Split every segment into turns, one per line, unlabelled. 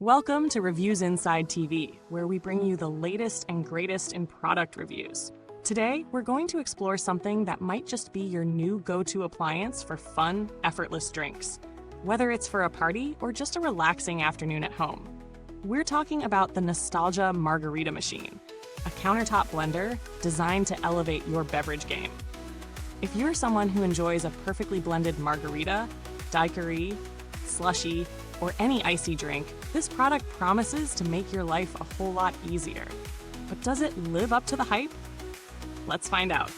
Welcome to Reviewsinsidetv, where we bring you the latest and greatest in product reviews. Today, we're going to explore something that might just be your new go-to appliance for fun, effortless drinks, whether it's for a party or just a relaxing afternoon at home. We're talking about the Nostalgia Margarita Machine, a countertop blender designed to elevate your beverage game. If you're someone who enjoys a perfectly blended margarita, Daiquiri, Slushie, or any icy drink, this product promises to make your life a whole lot easier. But does it live up to the hype? Let's find out.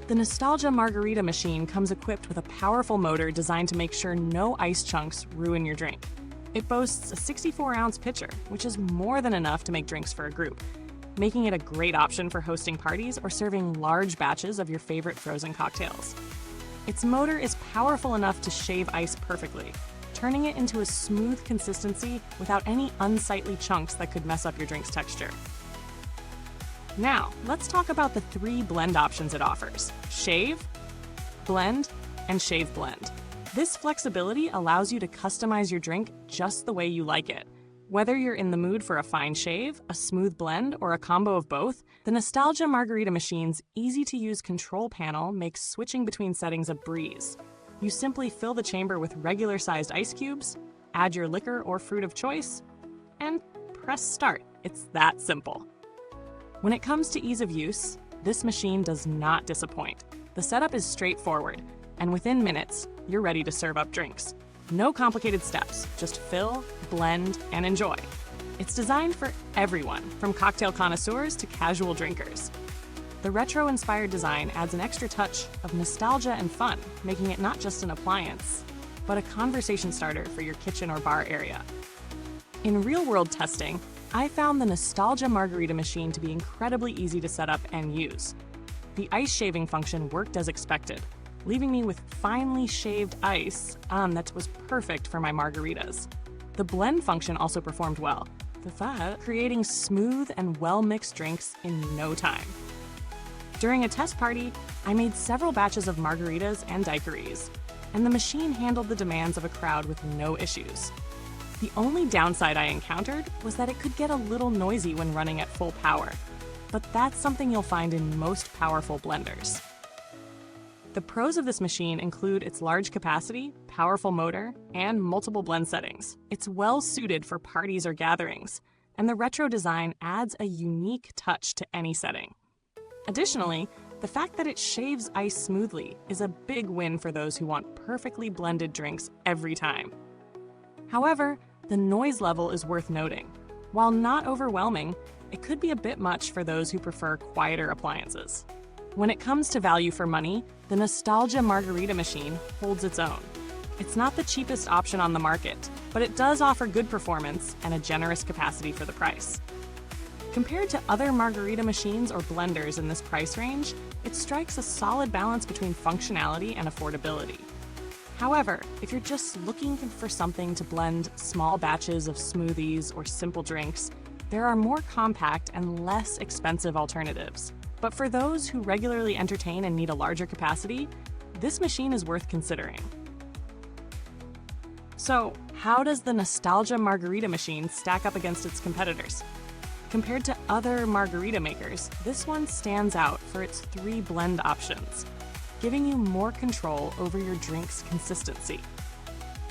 The Nostalgia Margarita Machine comes equipped with a powerful motor designed to make sure no ice chunks ruin your drink. It boasts a 64-ounce pitcher, which is more than enough to make drinks for a group, making it a great option for hosting parties or serving large batches of your favorite frozen cocktails. Its motor is powerful enough to shave ice perfectly, turning it into a smooth consistency without any unsightly chunks that could mess up your drink's texture. Now, let's talk about the 3 blend options it offers: shave, blend, and shave blend. This flexibility allows you to customize your drink just the way you like it. Whether you're in the mood for a fine shave, a smooth blend, or a combo of both, the Nostalgia Margarita Machine's easy-to-use control panel makes switching between settings a breeze. You simply fill the chamber with regular-sized ice cubes, add your liquor or fruit of choice, and press start. It's that simple. When it comes to ease of use, this machine does not disappoint. The setup is straightforward, and within minutes, you're ready to serve up drinks. No complicated steps, just fill, blend, and enjoy. It's designed for everyone, from cocktail connoisseurs to casual drinkers. The retro-inspired design adds an extra touch of nostalgia and fun, making it not just an appliance, but a conversation starter for your kitchen or bar area. In real-world testing, I found the Nostalgia Margarita Machine to be incredibly easy to set up and use. The ice shaving function worked as expected, leaving me with finely shaved ice that was perfect for my margaritas. The blend function also performed well, creating smooth and well-mixed drinks in no time. During a test party, I made several batches of margaritas and daiquiris, and the machine handled the demands of a crowd with no issues. The only downside I encountered was that it could get a little noisy when running at full power, but that's something you'll find in most powerful blenders. The pros of this machine include its large capacity, powerful motor, and multiple blend settings. It's well suited for parties or gatherings, and the retro design adds a unique touch to any setting. Additionally, the fact that it shaves ice smoothly is a big win for those who want perfectly blended drinks every time. However, the noise level is worth noting. While not overwhelming, it could be a bit much for those who prefer quieter appliances. When it comes to value for money, the Nostalgia Margarita Machine holds its own. It's not the cheapest option on the market, but it does offer good performance and a generous capacity for the price. Compared to other margarita machines or blenders in this price range, it strikes a solid balance between functionality and affordability. However, if you're just looking for something to blend small batches of smoothies or simple drinks, there are more compact and less expensive alternatives. But for those who regularly entertain and need a larger capacity, this machine is worth considering. So, how does the Nostalgia Margarita Machine stack up against its competitors? Compared to other margarita makers, this one stands out for its 3 blend options, giving you more control over your drink's consistency.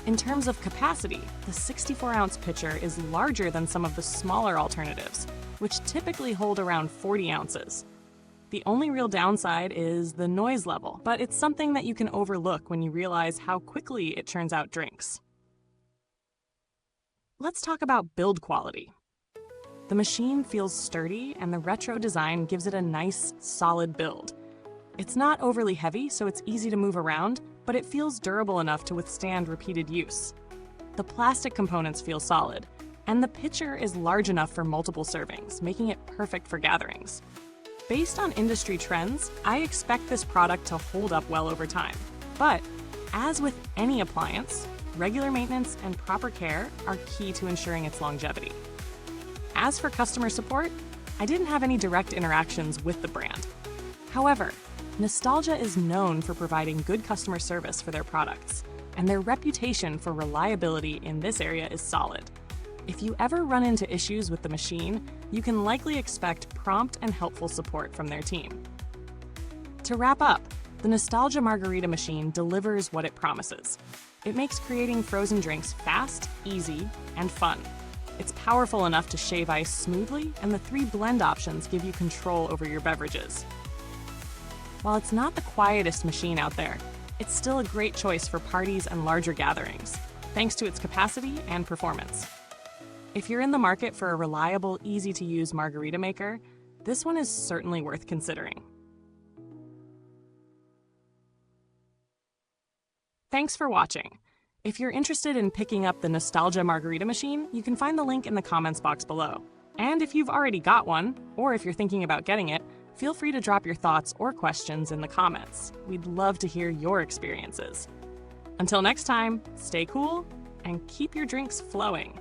In terms of capacity, the 64-ounce pitcher is larger than some of the smaller alternatives, which typically hold around 40 ounces. The only real downside is the noise level, but it's something that you can overlook when you realize how quickly it churns out drinks. Let's talk about build quality. The machine feels sturdy, and the retro design gives it a nice, solid build. It's not overly heavy, so it's easy to move around, but it feels durable enough to withstand repeated use. The plastic components feel solid, and the pitcher is large enough for multiple servings, making it perfect for gatherings. Based on industry trends, I expect this product to hold up well over time. But, as with any appliance, regular maintenance and proper care are key to ensuring its longevity. As for customer support, I didn't have any direct interactions with the brand. However, Nostalgia is known for providing good customer service for their products, and their reputation for reliability in this area is solid. If you ever run into issues with the machine, you can likely expect prompt and helpful support from their team. To wrap up, the Nostalgia Margarita Machine delivers what it promises. It makes creating frozen drinks fast, easy, and fun. It's powerful enough to shave ice smoothly, and the 3 blend options give you control over your beverages. While it's not the quietest machine out there, it's still a great choice for parties and larger gatherings, thanks to its capacity and performance. If you're in the market for a reliable, easy-to-use margarita maker, this one is certainly worth considering. Thanks for watching. If you're interested in picking up the Nostalgia Margarita Machine, you can find the link in the comments box below. And if you've already got one, or if you're thinking about getting it, feel free to drop your thoughts or questions in the comments. We'd love to hear your experiences. Until next time, stay cool and keep your drinks flowing.